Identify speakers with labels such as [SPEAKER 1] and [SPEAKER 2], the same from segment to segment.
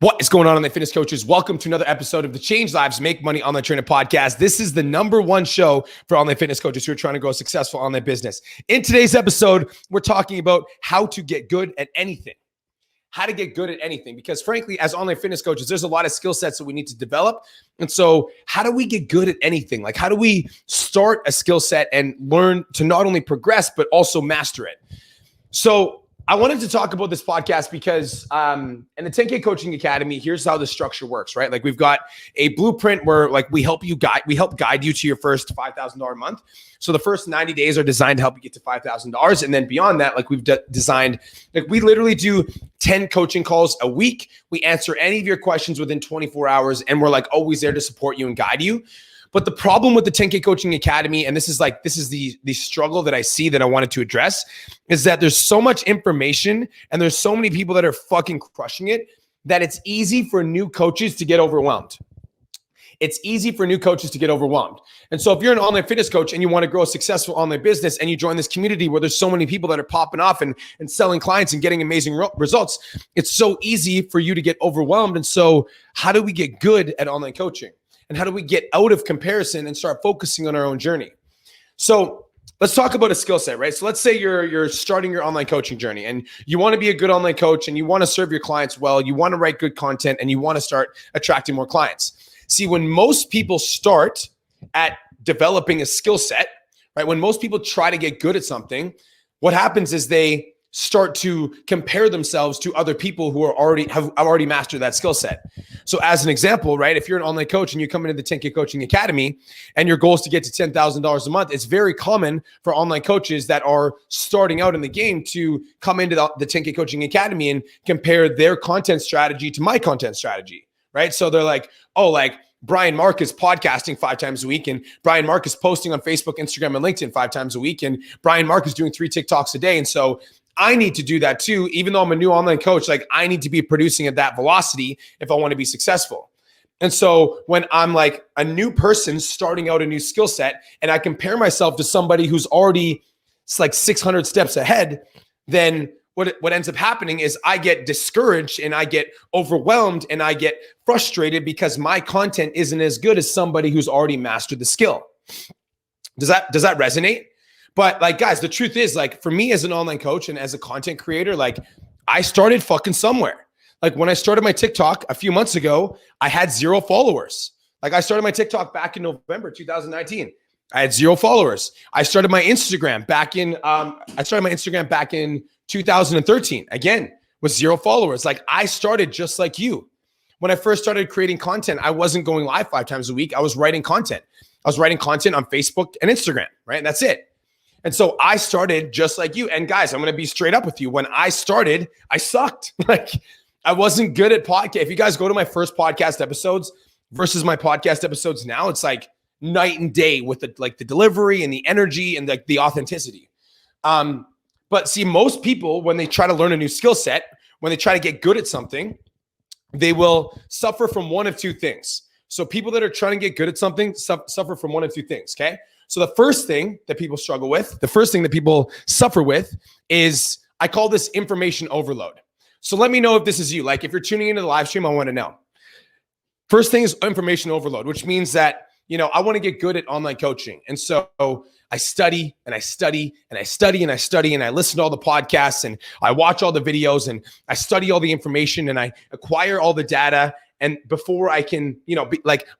[SPEAKER 1] What is going on online fitness coaches? Welcome to another episode of the Change Lives, Make Money Online Training podcast. This is the #1 show for online fitness coaches who are trying to grow a successful online business. In today's episode, we're talking about how to get good at anything. How to get good at anything. Because frankly, as online fitness coaches, there's a lot of skill sets that we need to develop. And so how do we get good at anything? Like, how do we start a skill set and learn to not only progress, but also master it? So I wanted to talk about this podcast because in the 10K Coaching Academy, here's how the structure works, right? Like, we've got a blueprint where like we help guide you to your first $5,000 a month. So the first 90 days are designed to help you get to $5,000. And then beyond that, like we've designed, like we literally do 10 coaching calls a week. We answer any of your questions within 24 hours. And we're like always there to support you and guide you. But the problem with the 10K Coaching Academy, and this is the struggle that I see that I wanted to address, is that there's so much information and there's so many people that are fucking crushing it that it's easy for new coaches to get overwhelmed. It's easy for new coaches to get overwhelmed. And so if you're an online fitness coach and you want to grow a successful online business and you join this community where there's so many people that are popping off and selling clients and getting amazing results, it's so easy for you to get overwhelmed. And so how do we get good at online coaching? And how do we get out of comparison and start focusing on our own journey? So let's talk about a skill set, right? So let's say you're starting your online coaching journey and you want to be a good online coach and you want to serve your clients well, you want to write good content and you want to start attracting more clients. See, when most people start at developing a skill set, right? When most people try to get good at something, what happens is they start to compare themselves to other people who have already mastered that skill set. So as an example, right, if you're an online coach and you come into the 10K Coaching Academy and your goal is to get to $10,000 a month, it's very common for online coaches that are starting out in the game to come into the 10K Coaching Academy and compare their content strategy to my content strategy, right? So they're like, oh, like Brian Mark is podcasting 5 times a week, and Brian Mark is posting on Facebook, Instagram, and LinkedIn 5 times a week, and Brian Mark is doing 3 TikToks a day. And so I need to do that too. Even though I'm a new online coach, like I need to be producing at that velocity if I want to be successful. And so when I'm like a new person starting out a new skill set and I compare myself to somebody who's already like 600 steps ahead, then what ends up happening is I get discouraged and I get overwhelmed and I get frustrated because my content isn't as good as somebody who's already mastered the skill. Does that resonate? But like, guys, the truth is, like, for me as an online coach and as a content creator, like I started fucking somewhere. Like when I started my TikTok a few months ago, I had 0 followers. Like I started my TikTok back in November 2019. I had 0 followers. I started my Instagram back in 2013. Again, with 0 followers. Like I started just like you. When I first started creating content, I wasn't going live 5 times a week. I was writing content. I was writing content on Facebook and Instagram, right? And that's it. And so I started just like you. And guys, I'm going to be straight up with you. When I started, I sucked. Like I wasn't good at podcast. If you guys go to my first podcast episodes versus my podcast episodes now, it's like night and day with the delivery and the energy and the authenticity. But see, most people, when they try to learn a new skill set, when they try to get good at something, they will suffer from one of 2 things. So people that are trying to get good at something suffer from one of 2 things, okay? So the first thing that people struggle with, the first thing that people suffer with is, I call this information overload. So let me know if this is you. Like if you're tuning into the live stream, I want to know. First thing is information overload, which means that, I want to get good at online coaching. And so I study and I study and I study and I study and I listen to all the podcasts and I watch all the videos and I study all the information and I acquire all the data. And before I can,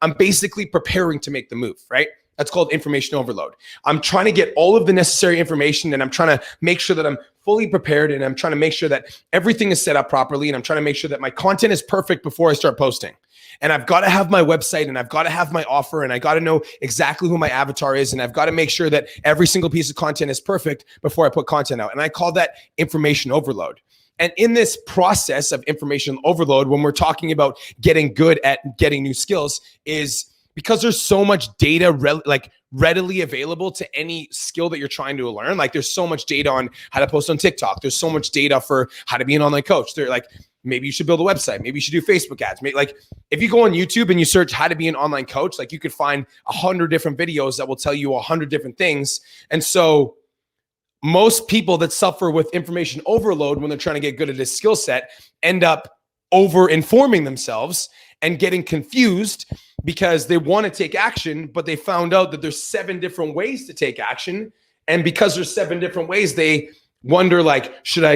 [SPEAKER 1] I'm basically preparing to make the move, right? That's called information overload. I'm trying to get all of the necessary information and I'm trying to make sure that I'm fully prepared and I'm trying to make sure that everything is set up properly and I'm trying to make sure that my content is perfect before I start posting. And I've got to have my website and I've got to have my offer and I got to know exactly who my avatar is and I've got to make sure that every single piece of content is perfect before I put content out. And I call that information overload. And in this process of information overload, when we're talking about getting good at getting new skills, is because there's so much data readily available to any skill that you're trying to learn. Like there's so much data on how to post on TikTok. There's so much data for how to be an online coach. They're like, maybe you should build a website. Maybe you should do Facebook ads. Like if you go on YouTube and you search how to be an online coach, like you could find 100 different videos that will tell you 100 different things. And so most people that suffer with information overload when they're trying to get good at this skill set end up over informing themselves and getting confused because they want to take action, but they found out that there's 7 different ways to take action. And because there's 7 different ways, they wonder like, should I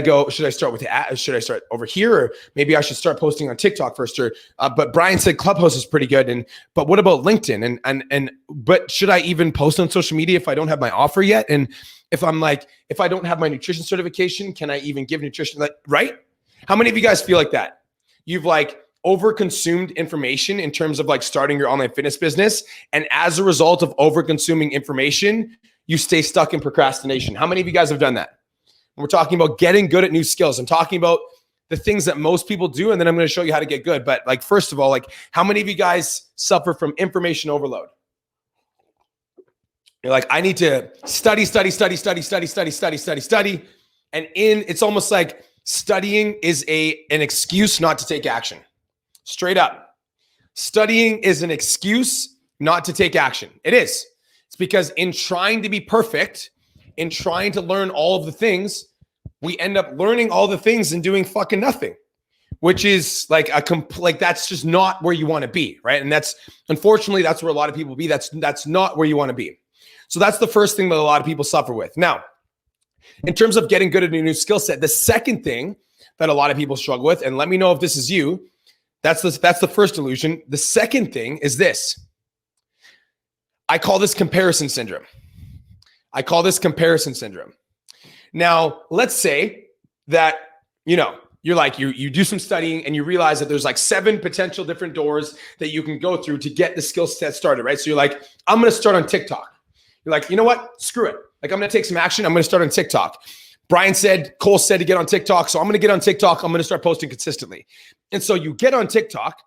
[SPEAKER 1] start over here? Or maybe I should start posting on TikTok first, but Brian said Clubhouse is pretty good. But what about LinkedIn? But should I even post on social media if I don't have my offer yet? And if I don't have my nutrition certification, can I even give nutrition? Right? How many of you guys feel like that? You've over-consumed information in terms of starting your online fitness business. And as a result of over-consuming information, you stay stuck in procrastination. How many of you guys have done that? We're talking about getting good at new skills. I'm talking about the things that most people do, and then I'm going to show you how to get good. But first of all, how many of you guys suffer from information overload? You're like, I need to study. And it's almost like studying is an excuse not to take action. Straight up. Studying is an excuse not to take action. It is. It's because in trying to be perfect, in trying to learn all of the things, we end up learning all the things and doing fucking nothing, which is that's just not where you want to be, right? And unfortunately, that's where a lot of people be. That's not where you want to be. So that's the first thing that a lot of people suffer with. Now, in terms of getting good at a new skill set, the second thing that a lot of people struggle with, and let me know if this is you, that's the first delusion. The second thing is this. I call this comparison syndrome. Now, let's say that, you do some studying and you realize that there's 7 potential different doors that you can go through to get the skill set started, right? So you're like, I'm going to start on TikTok. You're like, you know what? Screw it. I'm going to take some action. I'm going to start on TikTok. Cole said to get on TikTok. So I'm going to get on TikTok. I'm going to start posting consistently. And so you get on TikTok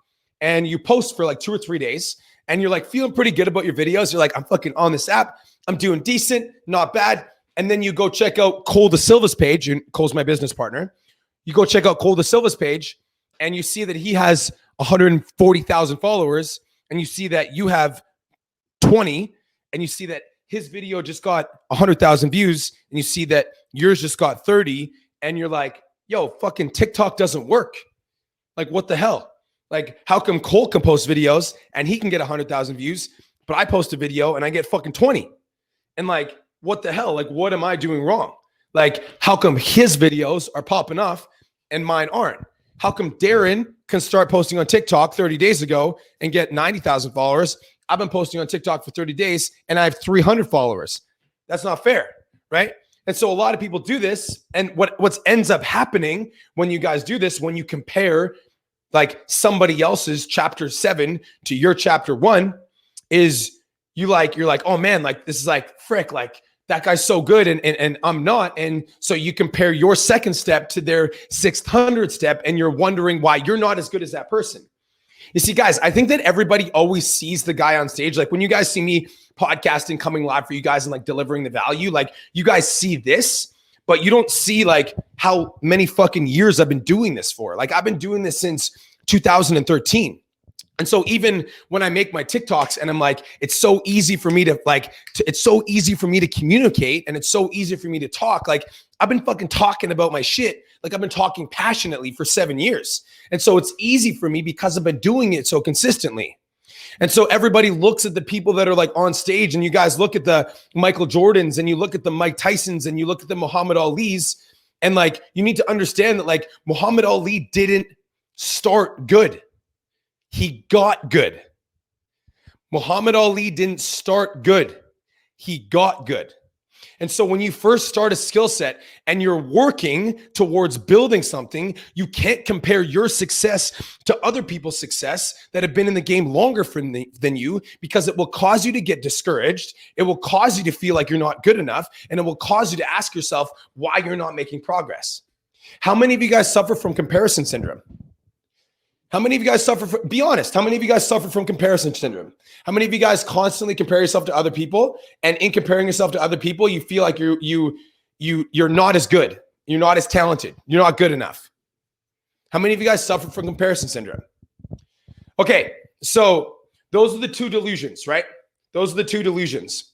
[SPEAKER 1] and you post for 2 or 3 days and you're feeling pretty good about your videos. You're like, I'm fucking on this app. I'm doing decent, not bad. And then you go check out Cole Da Silva's page, and Cole's my business partner. You go check out Cole Da Silva's page and you see that he has 140,000 followers, and you see that you have 20, and you see that his video just got 100,000 views, and you see that yours just got 30, and you're like, yo, fucking TikTok doesn't work. What the hell? How come Cole can post videos and he can get 100,000 views, but I post a video and I get fucking 20? And what the hell? What am I doing wrong? How come his videos are popping off and mine aren't? How come Darren can start posting on TikTok 30 days ago and get 90,000 followers? I've been posting on TikTok for 30 days and I have 300 followers. That's not fair, right? And so a lot of people do this. And what ends up happening when you guys do this, when you compare somebody else's chapter 7 to your chapter 1, is you're like, oh man, this is frick, that guy's so good and I'm not. And so you compare your second step to their 600 step and you're wondering why you're not as good as that person. You see, guys, I think that everybody always sees the guy on stage. When you guys see me podcasting, coming live for you guys and delivering the value, you guys see this, but you don't see how many fucking years I've been doing this for. I've been doing this since 2013. And so even when I make my TikToks and I'm it's so easy for me to it's so easy for me to communicate and it's so easy for me to talk. I've been fucking talking about my shit. I've been talking passionately for 7 years. And so it's easy for me because I've been doing it so consistently. And so everybody looks at the people that are on stage, and you guys look at the Michael Jordans and you look at the Mike Tysons and you look at the Muhammad Ali's, and you need to understand that Muhammad Ali didn't start good. He got good. Muhammad Ali didn't start good. He got good. And so when you first start a skill set and you're working towards building something, you can't compare your success to other people's success that have been in the game longer than you, because it will cause you to get discouraged. It will cause you to feel like you're not good enough. And it will cause you to ask yourself why you're not making progress. How many of you guys suffer from comparison syndrome? How many of you guys be honest, how many of you guys suffer from comparison syndrome? How many of you guys constantly compare yourself to other people, and in comparing yourself to other people, you feel like you're not as good. You're not as talented. You're not good enough. How many of you guys suffer from comparison syndrome? Okay, so those are the 2 delusions, right? Those are the 2 delusions.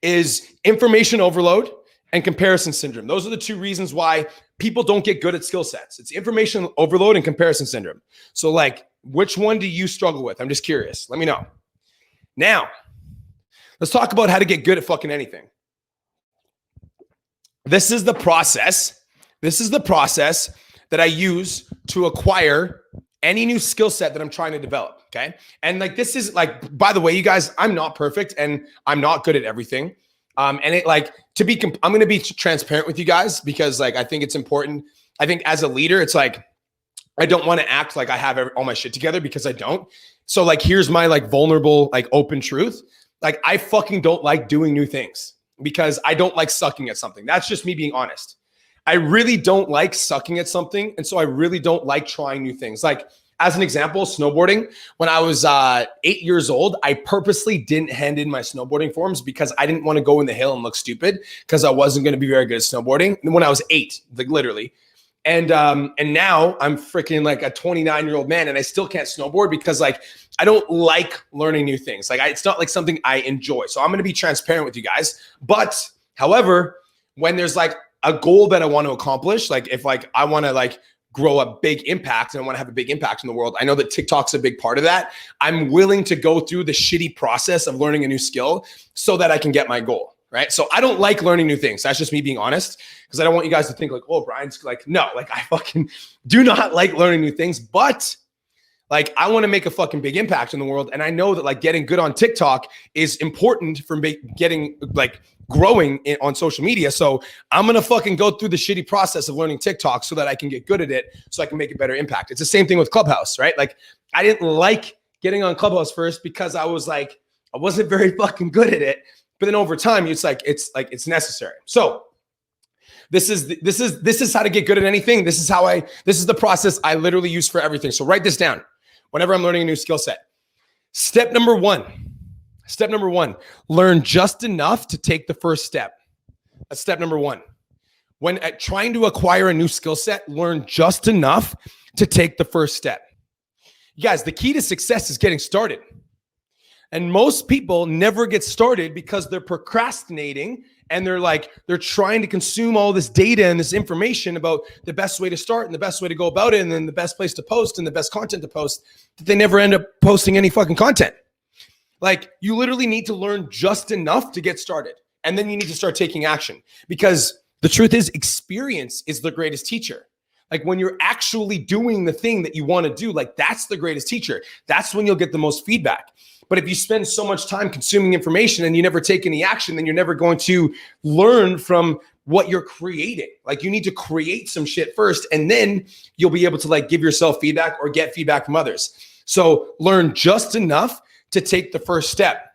[SPEAKER 1] Is information overload and comparison syndrome. Those are the 2 reasons why people don't get good at skill sets. It's information overload and comparison syndrome. So like, which one do you struggle with? I'm just curious. Let me know. Now, let's talk about how to get good at fucking anything. This is the process. This is the process that I use to acquire any new skill set that I'm trying to develop. Okay. And like, this is like, by the way, you guys, I'm not perfect and I'm not good at everything. And it like I'm going to be transparent with you guys because like, I think it's important. I think as a leader, it's like, I don't want to act like I have all my shit together because I don't. So like, here's my like vulnerable, like open truth. Like I fucking don't like doing new things because I don't like sucking at something. That's just me being honest. I really don't like sucking at something. And so I really don't like trying new things. Like as an example, snowboarding, when I was 8 years old, I purposely didn't hand in my snowboarding forms because I didn't want to go in the hill and look stupid because I wasn't going to be very good at snowboarding when I was 8, like literally. And now I'm freaking like a 29-year-old man and I still can't snowboard because like, I don't like learning new things. Like it's not like something I enjoy. So I'm going to be transparent with you guys. But however, when there's like a goal that I want to accomplish, like if like I want to like grow a big impact and I want to have a big impact in the world, I know that TikTok's a big part of that. I'm willing to go through the shitty process of learning a new skill so that I can get my goal. Right. So I don't like learning new things. That's just me being honest, because I don't want you guys to think like, oh, Brian's like, no, like I fucking do not like learning new things, but like I want to make a fucking big impact in the world. And I know that like getting good on TikTok is important for getting like growing on social media. So I'm going to fucking go through the shitty process of learning TikTok so that I can get good at it so I can make a better impact. It's the same thing with Clubhouse, right? Like I didn't like getting on Clubhouse first because I was like, I wasn't very fucking good at it. But then over time, it's it's necessary. So this is how to get good at anything. This is the process I literally use for everything. So write this down whenever I'm learning a new skill set. Step number one, learn just enough to take the first step. That's step number one. When trying to acquire a new skill set, learn just enough to take the first step. You guys, the key to success is getting started. And most people never get started because they're procrastinating and they're trying to consume all this data and this information about the best way to start and the best way to go about it and then the best place to post and the best content to post, that they never end up posting any fucking content. Like you literally need to learn just enough to get started. And then you need to start taking action, because the truth is experience is the greatest teacher. Like when you're actually doing the thing that you want to do, like that's the greatest teacher. That's when you'll get the most feedback. But if you spend so much time consuming information and you never take any action, then you're never going to learn from what you're creating. Like you need to create some shit first, and then you'll be able to like give yourself feedback or get feedback from others. So learn just enough to take the first step.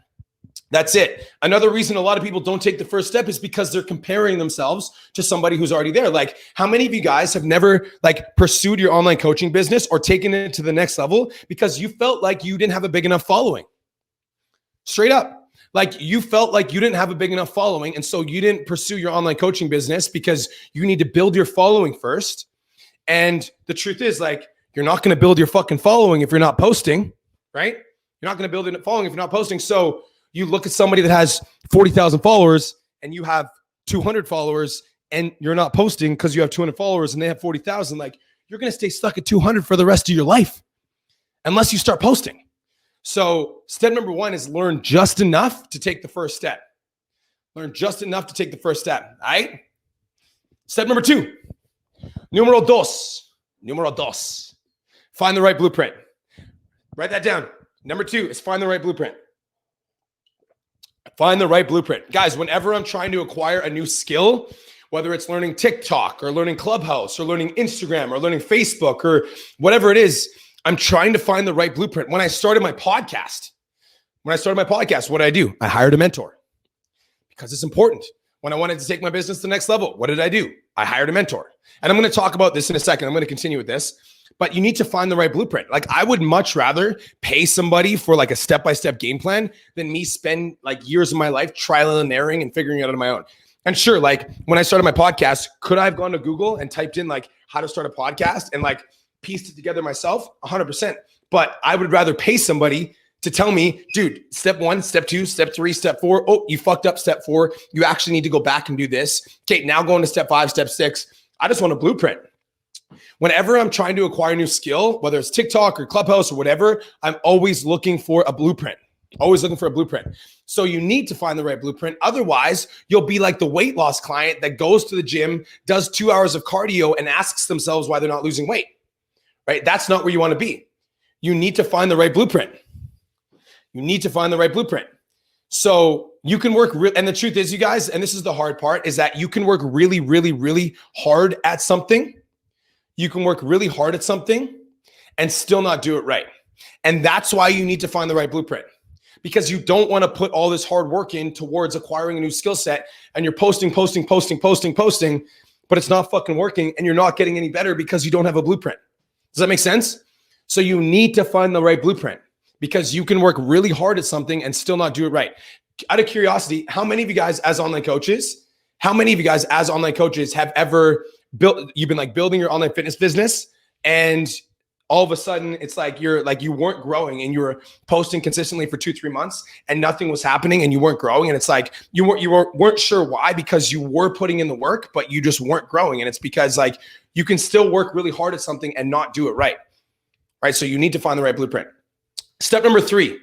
[SPEAKER 1] That's it. Another reason a lot of people don't take the first step is because they're comparing themselves to somebody who's already there. Like how many of you guys have never like pursued your online coaching business or taken it to the next level because you felt like you didn't have a big enough following? Straight up. Like you felt like you didn't have a big enough following. And so you didn't pursue your online coaching business because you need to build your following first. And the truth is like, you're not going to build your fucking following if you're not posting, right? You're not going to build a following if you're not posting. So you look at somebody that has 40,000 followers and you have 200 followers and you're not posting because you have 200 followers and they have 40,000. Like you're going to stay stuck at 200 for the rest of your life unless you start posting. So step number one is learn just enough to take the first step. Learn just enough to take the first step. All right. Step number two, numero dos. Find the right blueprint. Write that down. Number two is find the right blueprint. Find the right blueprint. Guys, whenever I'm trying to acquire a new skill, whether it's learning TikTok or learning Clubhouse or learning Instagram or learning Facebook or whatever it is, I'm trying to find the right blueprint. When I started my podcast, what did I do? I hired a mentor because it's important. When I wanted to take my business to the next level, what did I do? I hired a mentor. And I'm going to talk about this in a second. I'm going to continue with this, but you need to find the right blueprint. Like I would much rather pay somebody for like a step-by-step game plan than me spend like years of my life trial and erroring and figuring it out on my own. And sure, like when I started my podcast, could I have gone to Google and typed in like how to start a podcast and like pieced it together myself? 100%. But I would rather pay somebody to tell me, dude, step 1, step 2, step 3, step 4. Oh, you fucked up step 4. You actually need to go back and do this. Okay, now going to step 5, step 6. I just want a blueprint. Whenever I'm trying to acquire a new skill, whether it's TikTok or Clubhouse or whatever, I'm always looking for a blueprint. Always looking for a blueprint. So you need to find the right blueprint. Otherwise, you'll be like the weight loss client that goes to the gym, does 2 hours of cardio, and asks themselves why they're not losing weight, right? That's not where you want to be. You need to find the right blueprint. You need to find the right blueprint. So you can work, and the truth is, you guys, and this is the hard part, is that you can work really, really, really hard at something. You can work really hard at something and still not do it right. And that's why you need to find the right blueprint, because you don't want to put all this hard work in towards acquiring a new skill set and you're posting, but it's not fucking working and you're not getting any better because you don't have a blueprint. Does that make sense? So you need to find the right blueprint, because you can work really hard at something and still not do it right. Out of curiosity, how many of you guys as online coaches have ever you've been like building your online fitness business, and all of a sudden it's like you weren't growing and you were posting consistently for 2-3 months and nothing was happening and you weren't growing, and it's like you weren't sure why, because you were putting in the work but you just weren't growing, and it's because like you can still work really hard at something and not do it right? So you need to find the right blueprint. Step number three,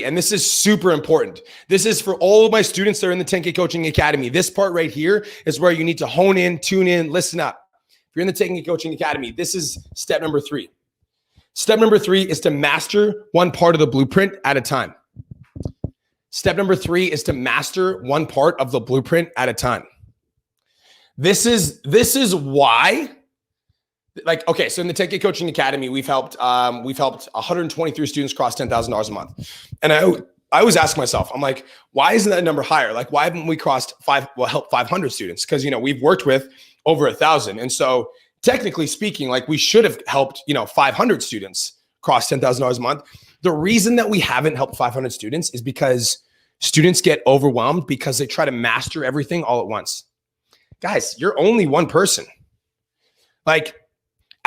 [SPEAKER 1] and this is super important. This is for all of my students that are in the 10K Coaching Academy. This part right here is where you need to hone in, tune in, listen up. If you're in the 10K Coaching Academy, this is step number 3. Step number 3 is to master one part of the blueprint at a time. Step number 3 is to master one part of the blueprint at a time. This is why. Like, okay, so in the 10K Coaching Academy, we've helped 123 students cross $10,000 a month. And I always ask myself, I'm like, why isn't that number higher? Like, why haven't we helped 500 students? Because, we've worked with over 1,000. And so technically speaking, like we should have helped, 500 students cross $10,000 a month. The reason that we haven't helped 500 students is because students get overwhelmed because they try to master everything all at once. Guys, you're only one person. Like,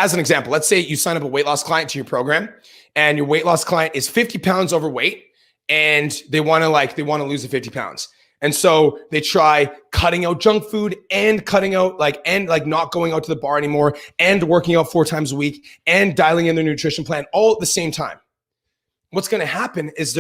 [SPEAKER 1] as an example, let's say you sign up a weight loss client to your program and your weight loss client is 50 pounds overweight and they want to lose the 50 pounds. And so they try cutting out junk food and cutting out not going out to the bar anymore and working out 4 times a week and dialing in their nutrition plan all at the same time. What's going to happen is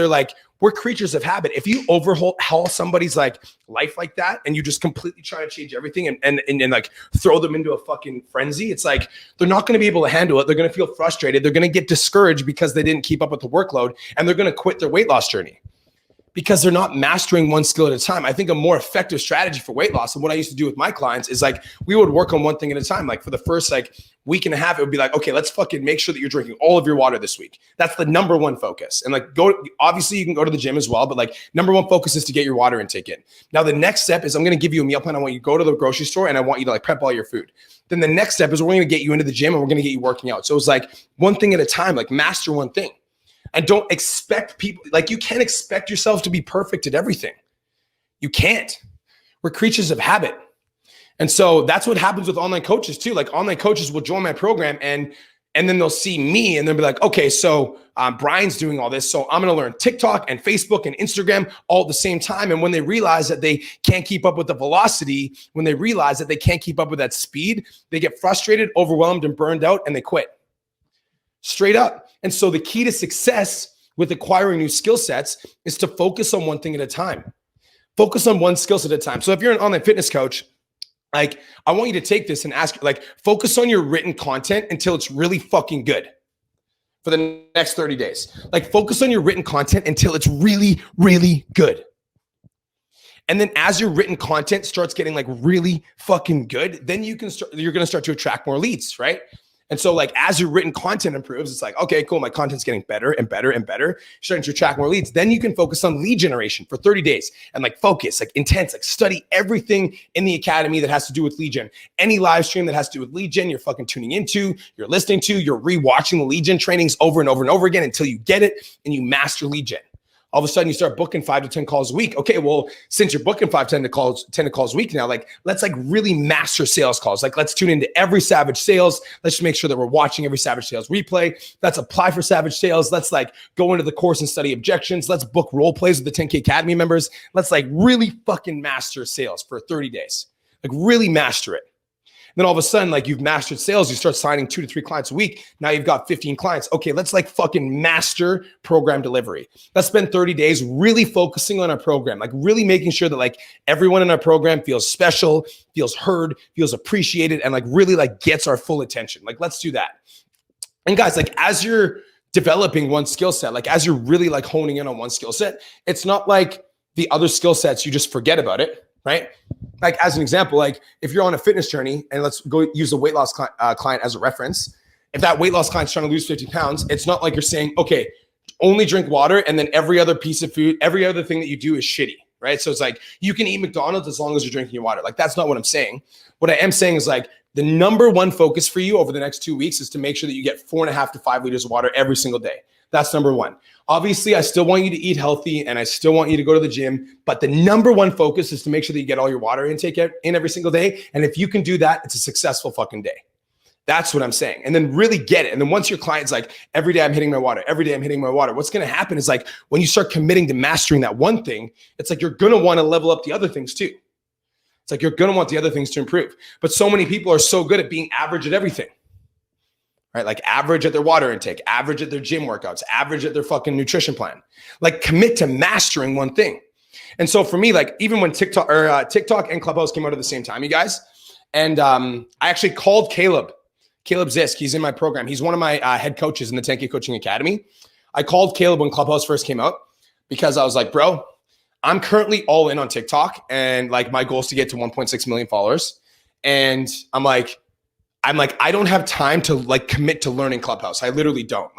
[SPEAKER 1] we're creatures of habit. If you overhaul somebody's life like that and you just completely try to change everything and like throw them into a fucking frenzy, it's like they're not going to be able to handle it. They're going to feel frustrated. They're going to get discouraged because they didn't keep up with the workload, and they're going to quit their weight loss journey because they're not mastering one skill at a time. I think a more effective strategy for weight loss, and what I used to do with my clients, is we would work on one thing at a time. Like for the first week and a half, it would be like, okay, let's fucking make sure that you're drinking all of your water this week. That's the number one focus. And obviously you can go to the gym as well, but number one focus is to get your water intake in. Now the next step is I'm going to give you a meal plan. I want you to go to the grocery store and I want you to prep all your food. Then the next step is we're going to get you into the gym and we're going to get you working out. So it's one thing at a time, master one thing. And don't expect people, you can't expect yourself to be perfect at everything. You can't. We're creatures of habit. And so that's what happens with online coaches too. Online coaches will join my program and then they'll see me and they'll be like, okay, so Brian's doing all this. So I'm going to learn TikTok and Facebook and Instagram all at the same time. And when they realize that they can't keep up with the velocity, when they realize that they can't keep up with that speed, they get frustrated, overwhelmed, and burned out, and they quit. Straight up. And so the key to success with acquiring new skill sets is to focus on one thing at a time. Focus on one skill set at a time. So if you're an online fitness coach, I want you to take this and ask, focus on your written content until it's really fucking good for the next 30 days. Focus on your written content until it's really, really good. And then as your written content starts getting really fucking good, then you're going to start to attract more leads, right? And so as your written content improves, it's okay, cool, my content's getting better and better and better. You're starting to attract more leads. Then you can focus on lead generation for 30 days and focus, intense, study everything in the academy that has to do with lead gen. Any live stream that has to do with lead gen, you're fucking tuning into, you're listening to, you're rewatching the lead gen trainings over and over and over again until you get it and you master lead gen. All of a sudden you start booking 5 to 10 calls a week. Okay, well, since you're booking 10 to calls a week now, let's really master sales calls. Let's tune into every Savage Sales. Let's just make sure that we're watching every Savage Sales replay. Let's apply for Savage Sales. Let's go into the course and study objections. Let's book role plays with the 10K Academy members. Let's really fucking master sales for 30 days. Like really master it. Then all of a sudden, like you've mastered sales, you start signing 2 to 3 clients a week. Now you've got 15 clients. Okay, let's like fucking master program delivery. Let's spend 30 days really focusing on our program, like really making sure that like everyone in our program feels special, feels heard, feels appreciated, and like really like gets our full attention. Like let's do that. And guys, like as you're developing one skill set, like as you're really like honing in on one skill set, it's not like the other skill sets, you just forget about it, right? Like as an example, like if you're on a fitness journey and let's go use a weight loss client as a reference. If that weight loss client's trying to lose 50 pounds, it's not like you're saying, okay, only drink water and then every other piece of food, every other thing that you do is shitty, right? So it's like you can eat McDonald's as long as you're drinking your water. Like that's not what I'm saying. What I am saying is like the number one focus for you over the next 2 weeks is to make sure that you get 4.5 to 5 liters of water every single day. That's number one. Obviously, I still want you to eat healthy and I still want you to go to the gym, but the number one focus is to make sure that you get all your water intake in every single day. And if you can do that, it's a successful fucking day. That's what I'm saying. And then really get it. And then once your client's like, every day I'm hitting my water, every day I'm hitting my water, what's going to happen is like, when you start committing to mastering that one thing, it's like, you're going to want to level up the other things too. It's like, you're going to want the other things to improve. But so many people are so good at being average at everything. Right? Like average at their water intake, average at their gym workouts, average at their fucking nutrition plan. Like commit to mastering one thing. And so for me, like even when TikTok and Clubhouse came out at the same time, you guys, and I actually called Caleb Zisk. He's in my program. He's one of my head coaches in the 10K Coaching Academy. I called Caleb when Clubhouse first came out because I was like, bro, I'm currently all in on TikTok and like my goal is to get to 1.6 million followers. And I'm like, I don't have time to like commit to learning Clubhouse. I literally don't.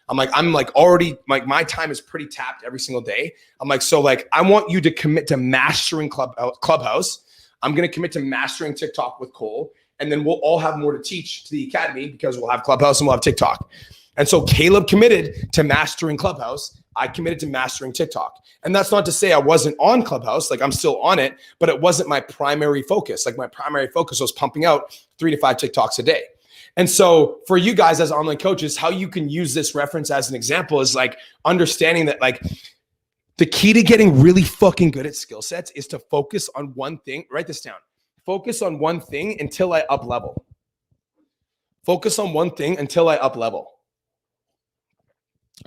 [SPEAKER 1] I'm already like my time is pretty tapped every single day. I'm like, so like, I want you to commit to mastering Clubhouse. I'm going to commit to mastering TikTok with Cole. And then we'll all have more to teach to the academy because we'll have Clubhouse and we'll have TikTok. And so Caleb committed to mastering Clubhouse. I committed to mastering TikTok. And that's not to say I wasn't on Clubhouse, like I'm still on it, but it wasn't my primary focus. Like my primary focus was pumping out 3 to 5 TikToks a day. And so for you guys as online coaches, how you can use this reference as an example is like understanding that like the key to getting really fucking good at skill sets is to focus on one thing. Write this down. Focus on one thing until I up level. Focus on one thing until I up level.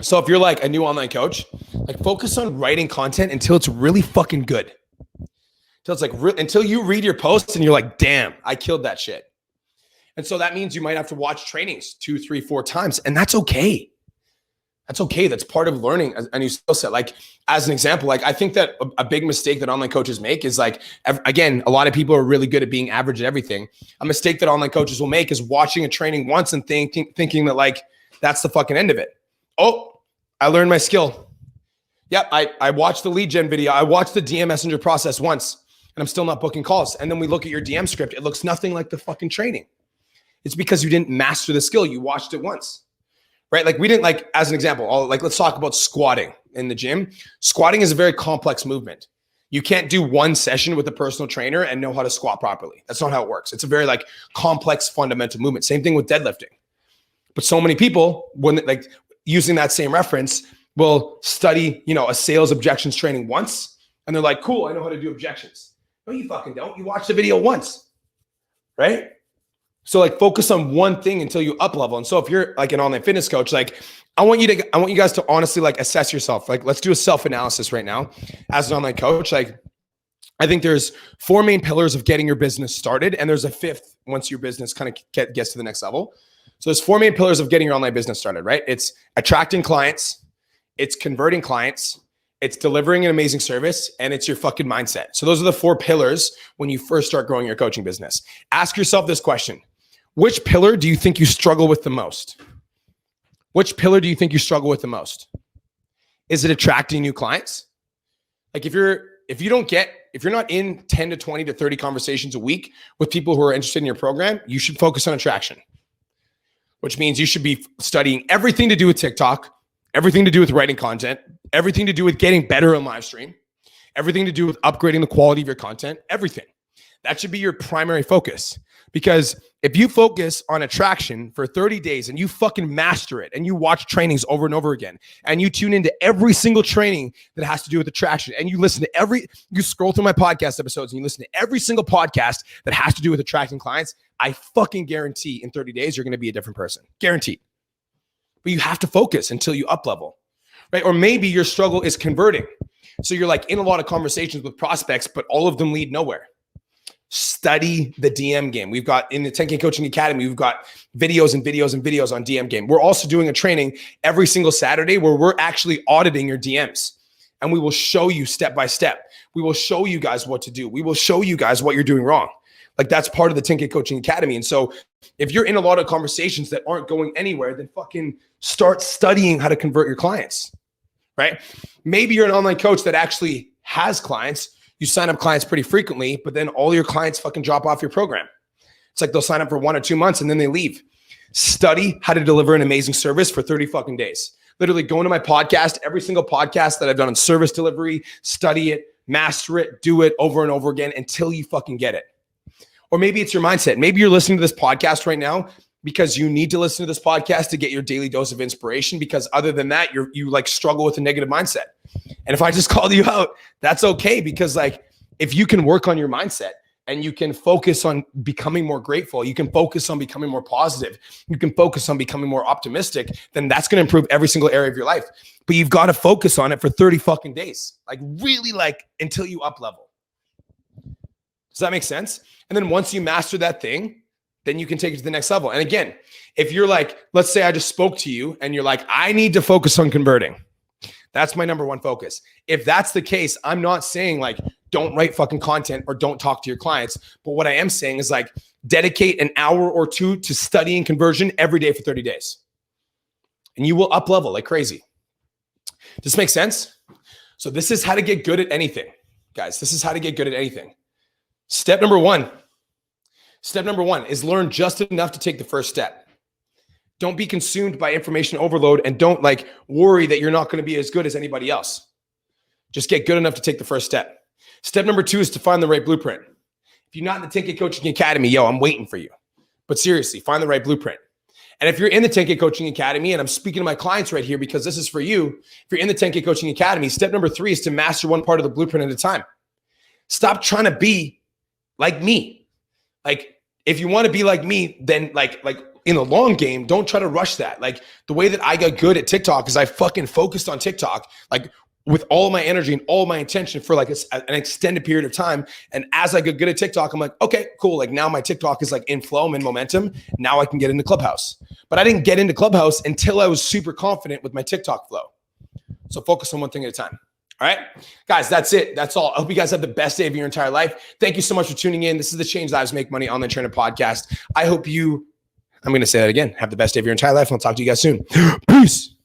[SPEAKER 1] So if you're like a new online coach, like focus on writing content until it's really fucking good. Until it's like until you read your posts and you're like, damn, I killed that shit. And so that means you might have to watch trainings 2, 3, 4 times, and that's okay. That's okay. That's part of learning a new skill set. Like as an example, like I think that a big mistake that online coaches make is like, again, a lot of people are really good at being average at everything. A mistake that online coaches will make is watching a training once and thinking that like, that's the fucking end of it. Oh, I learned my skill. Yep, I watched the lead gen video. I watched the DM messenger process once and I'm still not booking calls. And then we look at your DM script. It looks nothing like the fucking training. It's because you didn't master the skill. You watched it once, right? Like we didn't like, as an example, like let's talk about squatting in the gym. Squatting is a very complex movement. You can't do one session with a personal trainer and know how to squat properly. That's not how it works. It's a very like complex fundamental movement. Same thing with deadlifting. But so many people, when like using that same reference, will study, a sales objections training once. And they're like, cool, I know how to do objections. No, you fucking don't. You watch the video once, right? So like focus on one thing until you up level. And so if you're like an online fitness coach, like I want you guys to honestly like assess yourself. Like let's do a self-analysis right now as an online coach. Like I think there's 4 main pillars of getting your business started. And there's a 5th once your business kind of gets to the next level. So there's 4 main pillars of getting your online business started, right? It's attracting clients, it's converting clients, it's delivering an amazing service, and it's your fucking mindset. So those are the 4 pillars when you first start growing your coaching business. Ask yourself this question. Which pillar do you think you struggle with the most? Which pillar do you think you struggle with the most? Is it attracting new clients? Like if you're not in 10 to 20 to 30 conversations a week with people who are interested in your program, you should focus on attraction. Which means you should be studying everything to do with TikTok, everything to do with writing content, everything to do with getting better on live stream, everything to do with upgrading the quality of your content, everything. That should be your primary focus. Because If you focus on attraction for 30 days and you fucking master it and you watch trainings over and over again and you tune into every single training that has to do with attraction and you listen to you scroll through my podcast episodes and you listen to every single podcast that has to do with attracting clients, I fucking guarantee in 30 days, you're going to be a different person. Guaranteed. But you have to focus until you up level, right? Or maybe your struggle is converting. So you're like in a lot of conversations with prospects, but all of them lead nowhere. Study the DM game. We've got in the 10K Coaching Academy, we've got videos and videos and videos on DM game. We're also doing a training every single Saturday where we're actually auditing your DMs and we will show you step by step. We will show you guys what to do. We will show you guys what you're doing wrong. Like that's part of the 10K Coaching Academy. And so if you're in a lot of conversations that aren't going anywhere, then fucking start studying how to convert your clients, right? Maybe you're an online coach that actually has clients. You sign up clients pretty frequently, but then all your clients fucking drop off your program. It's like they'll sign up for 1 or 2 months and then they leave. Study how to deliver an amazing service for 30 fucking days. Literally go into my podcast, every single podcast that I've done on service delivery, study it, master it, do it over and over again until you fucking get it. Or maybe it's your mindset. Maybe you're listening to this podcast right now because you need to listen to this podcast to get your daily dose of inspiration, because other than that, you like struggle with a negative mindset. And if I just called you out, that's okay, because like if you can work on your mindset and you can focus on becoming more grateful, you can focus on becoming more positive, you can focus on becoming more optimistic, then that's going to improve every single area of your life. But you've got to focus on it for 30 fucking days, like really like until you up level. Does that make sense? And then once you master that thing, then you can take it to the next level. And again, if you're like, let's say I just spoke to you and you're like, I need to focus on converting. That's my number one focus. If that's the case, I'm not saying like, don't write fucking content or don't talk to your clients. But what I am saying is like, dedicate an hour or two to studying conversion every day for 30 days. And you will up level like crazy. Does this make sense? So this is how to get good at anything, guys. This is how to get good at anything. Step number one is learn just enough to take the first step. Don't be consumed by information overload and don't like worry that you're not going to be as good as anybody else. Just get good enough to take the first step. Step number 2 is to find the right blueprint. If you're not in the 10K Coaching Academy, I'm waiting for you. But seriously, find the right blueprint. And if you're in the 10K Coaching Academy, and I'm speaking to my clients right here because this is for you, if you're in the 10K Coaching Academy, step number 3 is to master one part of the blueprint at a time. Stop trying to be like me. Like, if you want to be like me, then like in the long game, don't try to rush that. Like the way that I got good at TikTok is I fucking focused on TikTok, like with all my energy and all my intention for like an extended period of time. And as I get good at TikTok, I'm like, okay, cool. Like now my TikTok is like in flow, I'm in momentum. Now I can get into Clubhouse. But I didn't get into Clubhouse until I was super confident with my TikTok flow. So focus on one thing at a time. All right, guys, that's it. That's all. I hope you guys have the best day of your entire life. Thank you so much for tuning in. This is the Change Lives Make Money Online Trainer podcast. I hope I'm going to say that again, have the best day of your entire life. I'll talk to you guys soon. Peace.